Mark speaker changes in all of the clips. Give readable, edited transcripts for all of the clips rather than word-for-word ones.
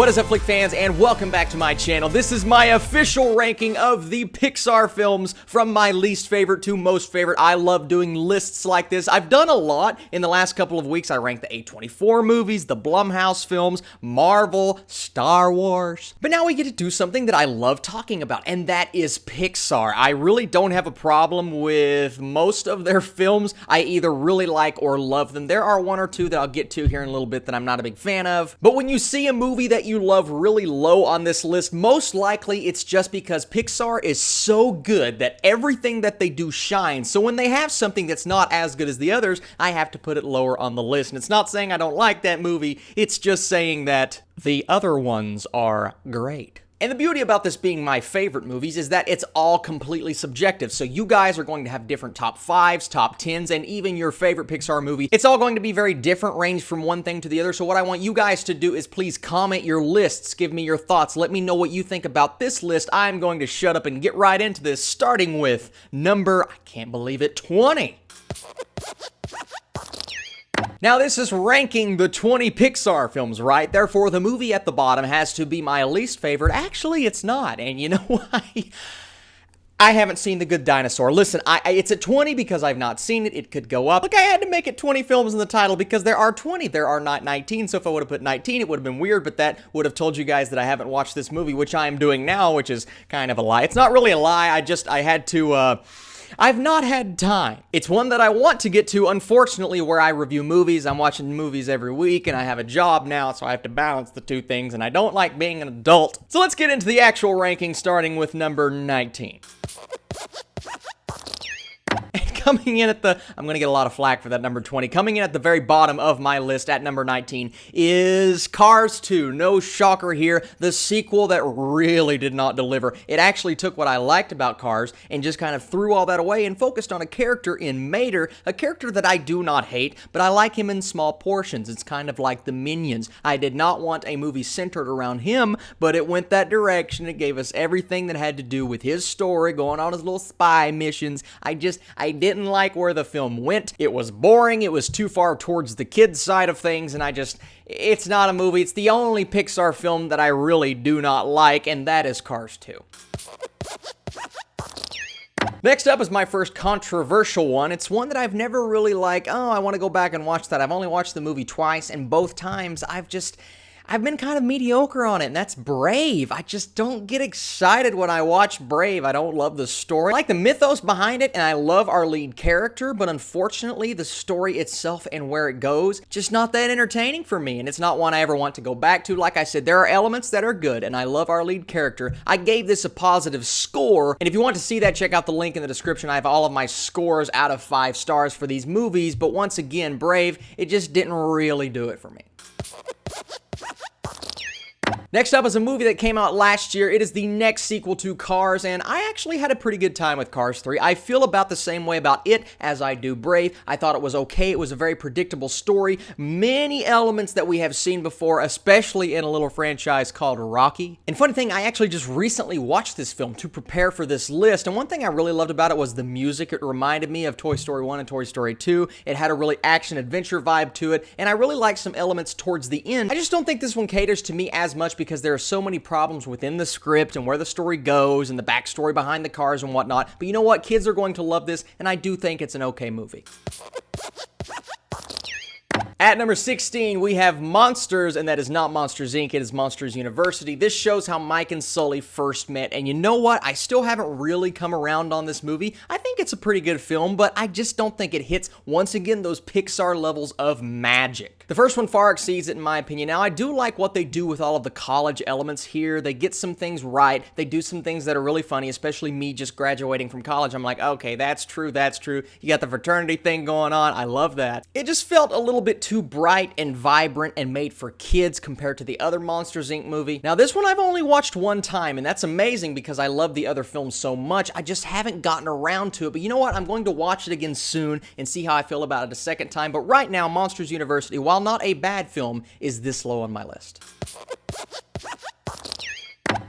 Speaker 1: What is up, Flick fans, and welcome back to my channel. This is my official ranking of the Pixar films from my least favorite to most favorite. I love doing lists like this. I've done a lot in the last couple of weeks. I ranked the A24 movies, the Blumhouse films, Marvel, Star Wars. But now we get to do something that I love talking about, and that is Pixar. I really don't have a problem with most of their films. I either really like or love them. There are one or two that I'll get to here in a little bit that I'm not a big fan of. But when you see a movie that you love really low on this list, most likely it's just because Pixar is so good that everything that they do shines. So when they have something that's not as good as the others, I have to put it lower on the list. And it's not saying I don't like that movie, it's just saying that the other ones are great. And the beauty about this being my favorite movies is that it's all completely subjective. So you guys are going to have different top 5s, top 10s, and even your favorite Pixar movie. It's all going to be very different, range from one thing to the other. So what I want you guys to do is please comment your lists, give me your thoughts, let me know what you think about this list. I'm going to shut up and get right into this, starting with number, I can't believe it, 20. Now, this is ranking the 20 Pixar films, right? Therefore, the movie at the bottom has to be my least favorite. Actually, it's not, and you know why? I haven't seen The Good Dinosaur. Listen, it's at 20 because I've not seen it. It could go up. Look, I had to make it 20 films in the title because there are 20. There are not 19, so if I would have put 19, it would have been weird, but that would have told you guys that I haven't watched this movie, which I am doing now, which is kind of a lie. It's not really a lie. I had to, I've not had time. It's one that I want to get to, unfortunately, where I review movies. I'm watching movies every week, and I have a job now, so I have to balance the two things, and I don't like being an adult. So let's get into the actual ranking, starting with number 19. Coming in at the, I'm going to get a lot of flack for that number 20. Coming in at the very bottom of my list at number 19 is Cars 2. No shocker here. The sequel that really did not deliver. It actually took what I liked about Cars and just kind of threw all that away and focused on a character in Mater, a character that I do not hate, but I like him in small portions. It's kind of like the Minions. I did not want a movie centered around him, but it went that direction. It gave us everything that had to do with his story, going on his little spy missions. I didn't like where the film went. It was boring. It was too far towards the kids' side of things, and it's not a movie. It's the only Pixar film that I really do not like, and that is Cars 2. Next up is my first controversial one. It's one that I've never really I want to go back and watch that. I've only watched the movie twice, and both times I've been kind of mediocre on it, and that's Brave. I just don't get excited when I watch Brave. I don't love the story. I like the mythos behind it, and I love our lead character, but unfortunately, the story itself and where it goes, just not that entertaining for me, and it's not one I ever want to go back to. Like I said, there are elements that are good, and I love our lead character. I gave this a positive score, and if you want to see that, check out the link in the description. I have all of my scores out of 5 stars for these movies, but once again, Brave, it just didn't really do it for me. Next up is a movie that came out last year. It is the next sequel to Cars, and I actually had a pretty good time with Cars 3. I feel about the same way about it as I do Brave. I thought it was okay. It was a very predictable story. Many elements that we have seen before, especially in a little franchise called Rocky. And funny thing, I actually just recently watched this film to prepare for this list, and one thing I really loved about it was the music. It reminded me of Toy Story 1 and Toy Story 2. It had a really action-adventure vibe to it, and I really liked some elements towards the end. I just don't think this one caters to me as much because there are so many problems within the script and where the story goes and the backstory behind the cars and whatnot. But you know what? Kids are going to love this, and I do think it's an okay movie. At number 16, we have Monsters, and that is not Monsters, Inc., it is Monsters University. This shows how Mike and Sully first met, and you know what? I still haven't really come around on this movie. I think it's a pretty good film, but I just don't think it hits, once again, those Pixar levels of magic. The first one far exceeds it, in my opinion. Now, I do like what they do with all of the college elements here. They get some things right. They do some things that are really funny, especially me just graduating from college. I'm like, okay, that's true, that's true. You got the fraternity thing going on. I love that. It just felt a little bit too bright and vibrant and made for kids compared to the other Monsters, Inc. movie. Now, this one I've only watched one time, and that's amazing because I love the other films so much. I just haven't gotten around to it, but you know what? I'm going to watch it again soon and see how I feel about it a second time. But right now, Monsters University, while not a bad film, is this low on my list.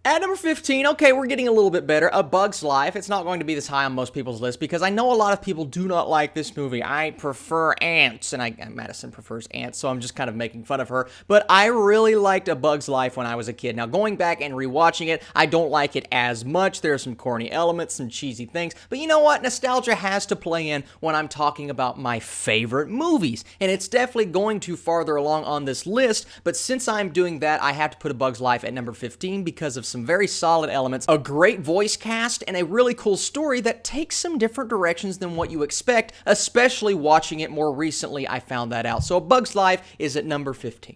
Speaker 1: At number 15, okay, we're getting a little bit better. A Bug's Life. It's not going to be this high on most people's list because I know a lot of people do not like this movie. I prefer ants, and Madison prefers ants, so I'm just kind of making fun of her. But I really liked A Bug's Life when I was a kid. Now, going back and rewatching it, I don't like it as much. There are some corny elements, some cheesy things. But you know what? Nostalgia has to play in when I'm talking about my favorite movies. And it's definitely going to farther along on this list. But since I'm doing that, I have to put A Bug's Life at number 15 because of some very solid elements, a great voice cast, and a really cool story that takes some different directions than what you expect, especially watching it more recently. I found that out. So A Bug's Life is at number 15.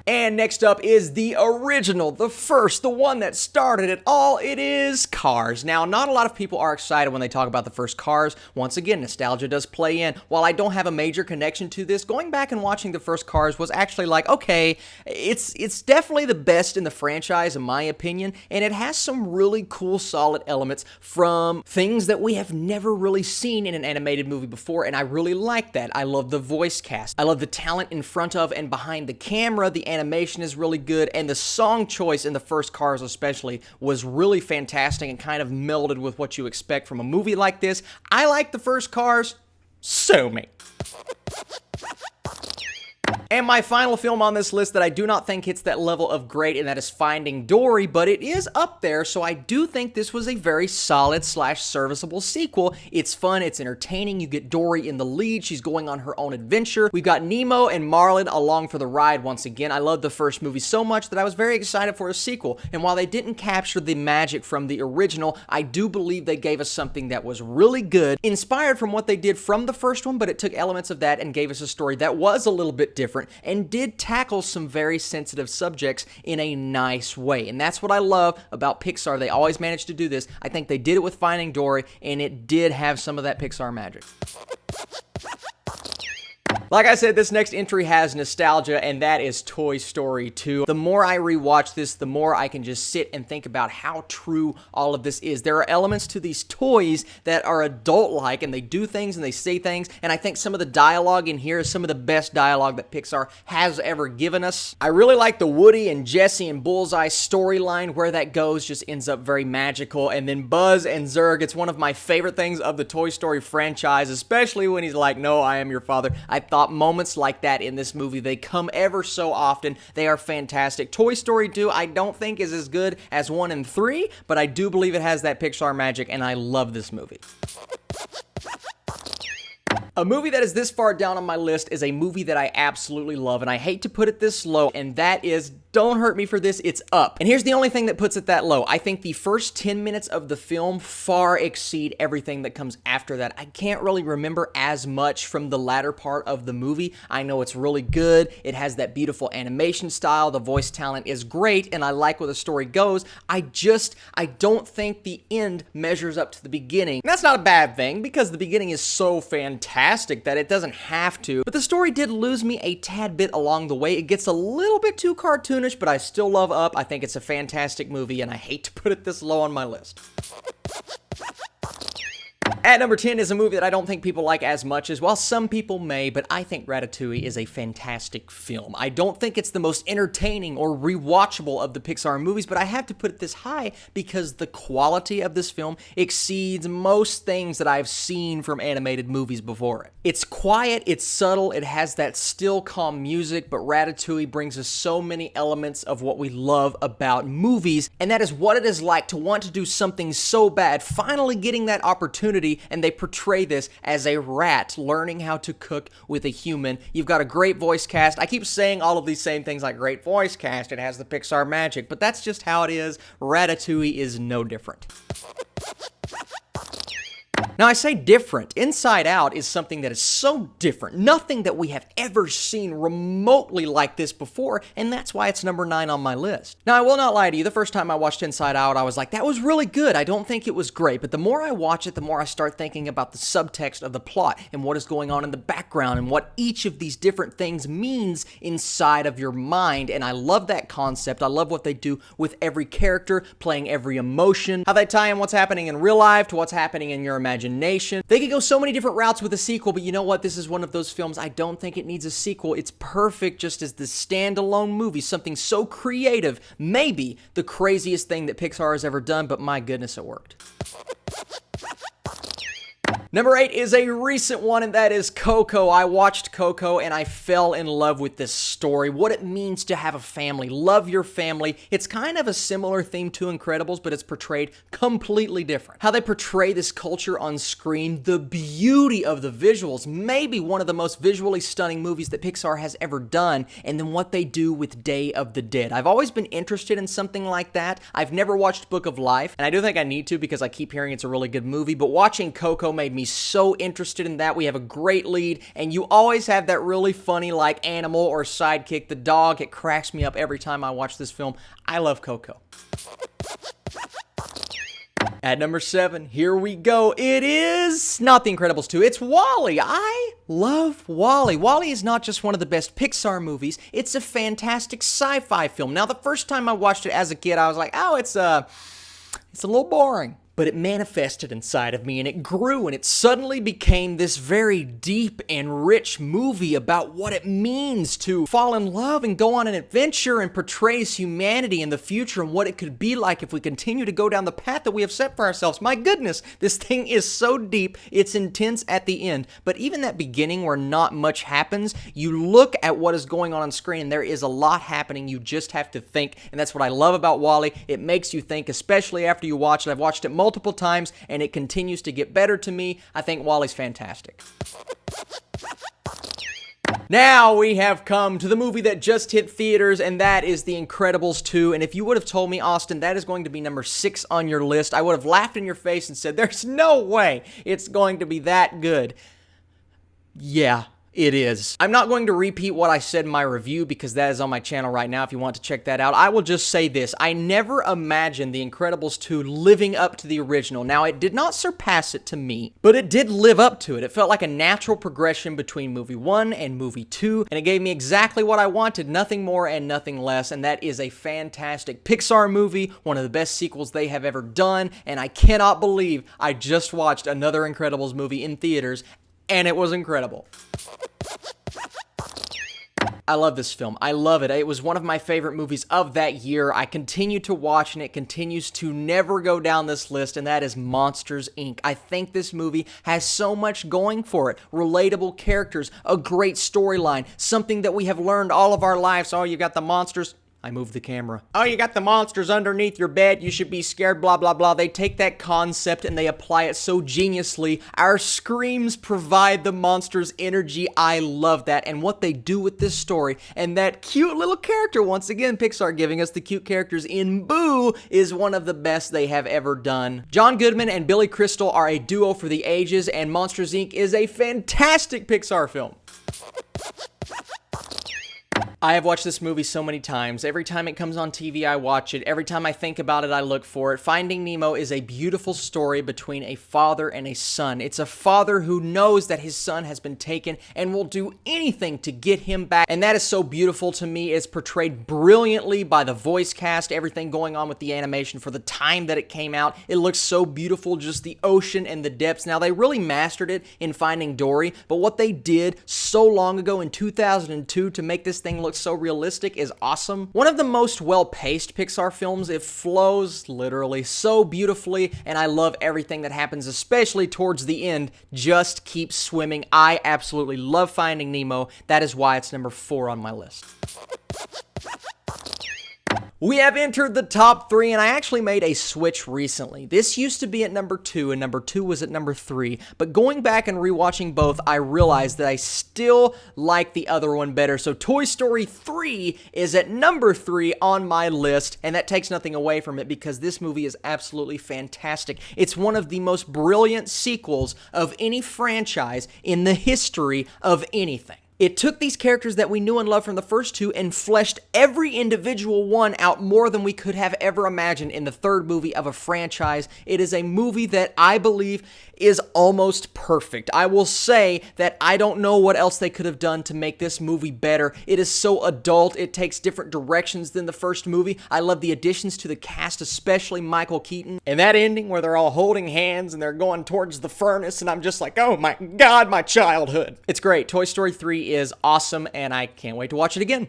Speaker 1: And next up is the original, the first, the one that started it all. It is Cars. Now, not a lot of people are excited when they talk about the first Cars. Once again, nostalgia does play in. While I don't have a major connection to this, going back and watching the first Cars was actually like, okay, it's definitely the best in the franchise, in my opinion, and it has some really cool, solid elements from things that we have never really seen in an animated movie before, and I really like that. I love the voice cast. I love the talent in front of and behind the camera. The animation is really good, and the song choice in the first Cars especially was really fantastic and kind of melded with what you expect from a movie like this. I like the first Cars, sue me. And my final film on this list that I do not think hits that level of great, and that is Finding Dory, but it is up there, so I do think this was a very solid / serviceable sequel. It's fun, it's entertaining, you get Dory in the lead, she's going on her own adventure. We've got Nemo and Marlin along for the ride once again. I loved the first movie so much that I was very excited for a sequel, and while they didn't capture the magic from the original, I do believe they gave us something that was really good, inspired from what they did from the first one, but it took elements of that and gave us a story that was a little bit different and did tackle some very sensitive subjects in a nice way. And that's what I love about Pixar. They always manage to do this. I think they did it with Finding Dory, and it did have some of that Pixar magic. Like I said, this next entry has nostalgia, and that is Toy Story 2. The more I rewatch this, the more I can just sit and think about how true all of this is. There are elements to these toys that are adult-like, and they do things and they say things, and I think some of the dialogue in here is some of the best dialogue that Pixar has ever given us. I really like the Woody and Jesse and Bullseye storyline. Where that goes just ends up very magical. And then Buzz and Zurg, it's one of my favorite things of the Toy Story franchise, especially when he's like, "No, I am your father." I thought moments like that in this movie, they come ever so often. They are fantastic. Toy Story 2, I don't think is as good as 1 and 3, but I do believe it has that Pixar magic, and I love this movie. A movie that is this far down on my list is a movie that I absolutely love, and I hate to put it this low, and that is, don't hurt me for this, it's Up. And here's the only thing that puts it that low. I think the first 10 minutes of the film far exceed everything that comes after that. I can't really remember as much from the latter part of the movie. I know it's really good. It has that beautiful animation style. The voice talent is great, and I like where the story goes. I don't think the end measures up to the beginning. And that's not a bad thing, because the beginning is so fantastic that it doesn't have to. But the story did lose me a tad bit along the way. It gets a little bit too cartoonish, but I still love Up. I think it's a fantastic movie, and I hate to put it this low on my list. At number 10 is a movie that I don't think people like as much as, well, some people may, but I think Ratatouille is a fantastic film. I don't think it's the most entertaining or rewatchable of the Pixar movies, but I have to put it this high because the quality of this film exceeds most things that I've seen from animated movies before it. It's quiet, it's subtle, it has that still calm music, but Ratatouille brings us so many elements of what we love about movies, and that is what it is like to want to do something so bad, finally getting that opportunity, and they portray this as a rat learning how to cook with a human. You've got a great voice cast. I keep saying all of these same things like great voice cast, it has the Pixar magic, but that's just how it is. Ratatouille is no different. Now, I say different. Inside Out is something that is so different. Nothing that we have ever seen remotely like this before, and that's why it's number 9 on my list. Now, I will not lie to you. The first time I watched Inside Out, I was like, that was really good. I don't think it was great, but the more I watch it, the more I start thinking about the subtext of the plot and what is going on in the background and what each of these different things means inside of your mind, and I love that concept. I love what they do with every character, playing every emotion, how they tie in what's happening in real life to what's happening in your imagination. imagination. They could go so many different routes with a sequel, but you know what? This is one of those films I don't think it needs a sequel. It's perfect just as the standalone movie, something so creative, maybe the craziest thing that Pixar has ever done, but my goodness, it worked. Number 8 is a recent one, and that is Coco. I watched Coco, and I fell in love with this story. What it means to have a family. Love your family. It's kind of a similar theme to Incredibles, but it's portrayed completely different. How they portray this culture on screen, the beauty of the visuals, maybe one of the most visually stunning movies that Pixar has ever done, and then what they do with Day of the Dead. I've always been interested in something like that. I've never watched Book of Life, and I do think I need to because I keep hearing it's a really good movie, but watching Coco made me so interested in that. We have a great lead, and you always have that really funny like animal or sidekick, the dog. It cracks me up every time I watch this film. I love Coco. At number 7, here we go. It is not The Incredibles 2. It's WALL-E. I love WALL-E. WALL-E is not just one of the best Pixar movies. It's a fantastic sci-fi film. Now, the first time I watched it as a kid, I was like, oh, it's a little boring. But it manifested inside of me, and it grew, and it suddenly became this very deep and rich movie about what it means to fall in love and go on an adventure, and portrays humanity in the future and what it could be like if we continue to go down the path that we have set for ourselves. My goodness, this thing is so deep, it's intense at the end. But even that beginning where not much happens, you look at what is going on screen, and there is a lot happening. You just have to think, and that's what I love about WALL-E. It makes you think, especially after you watch it. I've watched it multiple times, and it continues to get better to me. I think WALL-E's fantastic. Now we have come to the movie that just hit theaters, and that is The Incredibles 2. And if you would have told me, Austin, that is going to be number 6 on your list, I would have laughed in your face and said, there's no way it's going to be that good. Yeah. It is. I'm not going to repeat what I said in my review because that is on my channel right now if you want to check that out. I will just say this. I never imagined The Incredibles 2 living up to the original. Now, it did not surpass it to me, but it did live up to it. It felt like a natural progression between movie 1 and movie 2, and it gave me exactly what I wanted, nothing more and nothing less, and that is a fantastic Pixar movie, one of the best sequels they have ever done, and I cannot believe I just watched another Incredibles movie in theaters, and it was incredible. I love this film. I love it. It was one of my favorite movies of that year. I continue to watch, and it continues to never go down this list, and that is Monsters, Inc. I think this movie has so much going for it. Relatable characters, a great storyline, something that we have learned all of our lives. Oh, you got the monsters. I moved the camera. Oh, you got the monsters underneath your bed. You should be scared, blah, blah, blah. They take that concept and they apply it so geniusly. Our screams provide the monsters energy. I love that. And what they do with this story and that cute little character, once again, Pixar giving us the cute characters in Boo, is one of the best they have ever done. John Goodman and Billy Crystal are a duo for the ages, and Monsters, Inc. is a fantastic Pixar film. I have watched this movie so many times. Every time it comes on TV, I watch it. Every time I think about it, I look for it. Finding Nemo is a beautiful story between a father and a son. It's a father who knows that his son has been taken and will do anything to get him back. And that is so beautiful to me. It's portrayed brilliantly by the voice cast, everything going on with the animation for the time that it came out. It looks so beautiful, just the ocean and the depths. Now, they really mastered it in Finding Dory, but what they did so long ago in 2002 to make this thing look so realistic is awesome. One of the most well-paced Pixar films. It flows literally so beautifully, and I love everything that happens, especially towards the end. Just keep swimming. I absolutely love Finding Nemo. That is why it's number 4 on my list. We have entered the top 3, and I actually made a switch recently. This used to be at number 2, and number 2 was at number 3. But going back and rewatching both, I realized that I still like the other one better. So Toy Story 3 is at number 3 on my list, and that takes nothing away from it because this movie is absolutely fantastic. It's one of the most brilliant sequels of any franchise in the history of anything. It took these characters that we knew and loved from the first two and fleshed every individual one out more than we could have ever imagined in the third movie of a franchise. It is a movie that I believe is almost perfect. I will say that I don't know what else they could have done to make this movie better. It is so adult. It takes different directions than the first movie. I love the additions to the cast, especially Michael Keaton. And that ending where they're all holding hands and they're going towards the furnace, and I'm just like, oh my God, my childhood. It's great. Toy Story 3 is awesome, and I can't wait to watch it again.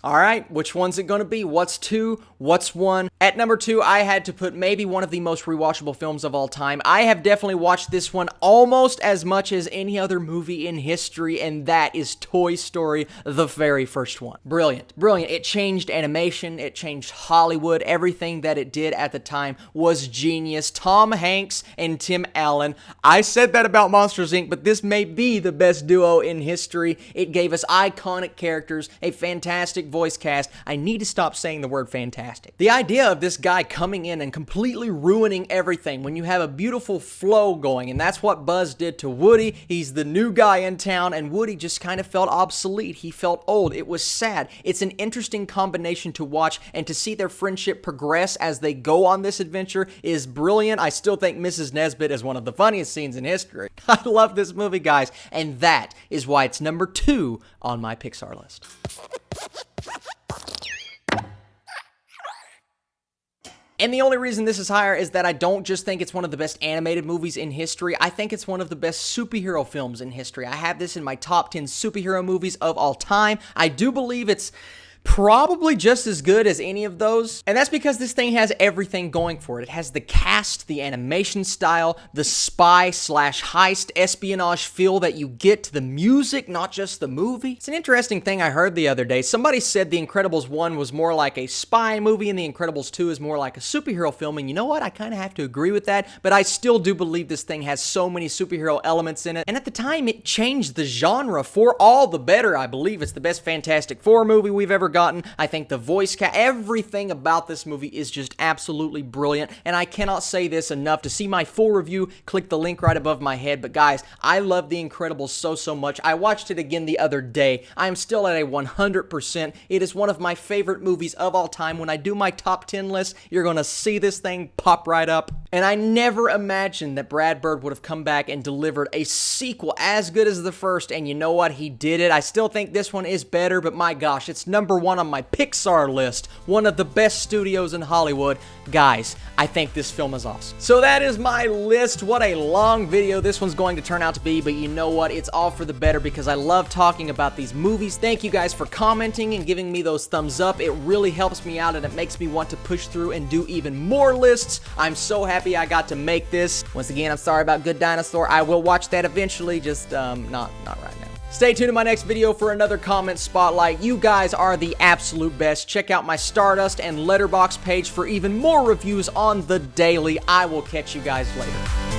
Speaker 1: All right, which one's it gonna be? What's 2? What's 1? At number 2, I had to put maybe one of the most rewatchable films of all time. I have definitely watched this one almost as much as any other movie in history, and that is Toy Story, the very first one. Brilliant, brilliant. It changed animation, it changed Hollywood. Everything that it did at the time was genius. Tom Hanks and Tim Allen. I said that about Monsters, Inc., but this may be the best duo in history. It gave us iconic characters, a fantastic voice cast. I need to stop saying the word fantastic. The idea of this guy coming in and completely ruining everything when you have a beautiful flow going, and that's what Buzz did to Woody. He's the new guy in town, and Woody just kind of felt obsolete. He felt old. It was sad. It's an interesting combination to watch, and to see their friendship progress as they go on this adventure is brilliant. I still think Mrs. Nesbitt is one of the funniest scenes in history. I love this movie, guys, and that is why it's number 2 on my Pixar list. And the only reason this is higher is that I don't just think it's one of the best animated movies in history. I think it's one of the best superhero films in history. I have this in my top 10 superhero movies of all time. I do believe it's probably just as good as any of those, and that's because this thing has everything going for it. It has the cast, the animation style, the spy/heist espionage feel that you get to the music, not just the movie. It's an interesting thing I heard the other day. Somebody said The Incredibles 1 was more like a spy movie and The Incredibles 2 is more like a superhero film, and you know what? I kind of have to agree with that, but I still do believe this thing has so many superhero elements in it, and at the time it changed the genre for all the better. I believe it's the best Fantastic Four movie we've ever gotten. I think the voice cast, everything about this movie is just absolutely brilliant, and I cannot say this enough. To see my full review, click the link right above my head. But guys, I love The Incredibles so much. I watched it again the other day. I am still at a 100%. It is one of my favorite movies of all time. When I do my top 10 list, you're gonna see this thing pop right up. And I never imagined that Brad Bird would have come back and delivered a sequel as good as the first, and you know what? He did it. I still think this one is better, but my gosh, it's number 1 on my Pixar list, one of the best studios in Hollywood. Guys, I think this film is awesome. So that is my list. What a long video this one's going to turn out to be, but you know what? It's all for the better because I love talking about these movies. Thank you guys for commenting and giving me those thumbs up. It really helps me out and it makes me want to push through and do even more lists. I'm so happy I got to make this. Once again, I'm sorry about Good Dinosaur. I will watch that eventually, just not right now. Stay tuned to my next video for another comment spotlight. You guys are the absolute best. Check out my Stardust and Letterboxd page for even more reviews on the daily. I will catch you guys later.